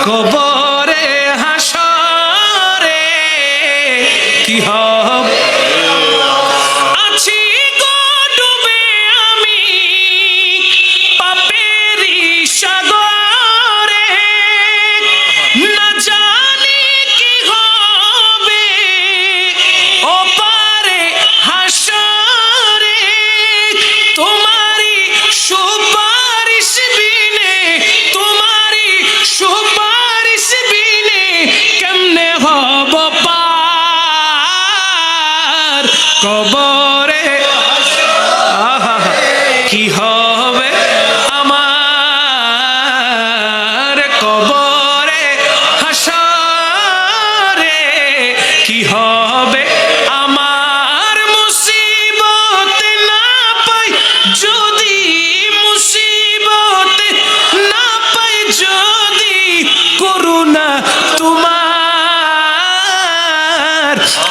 কবরে হাসরে কি হবে আছি গো ডুবে আমি পাপেরই সাগরে না জানি কি হবে ওপারে হাসরে তোমারই সুপারিশ বিনে তোমারই সুপারিশ বিনে কেমনে হব পার কবরে কি হবে আমার কবরে হাসরে কি হবে আমার মুসিবত না পাই যদি মুসিবত না পাই যদি করুণা তোমার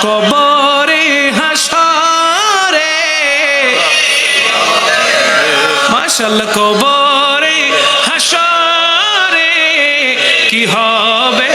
কবরে হাসরে মাশাআল্লাহ কবরে হাসরে কি হবে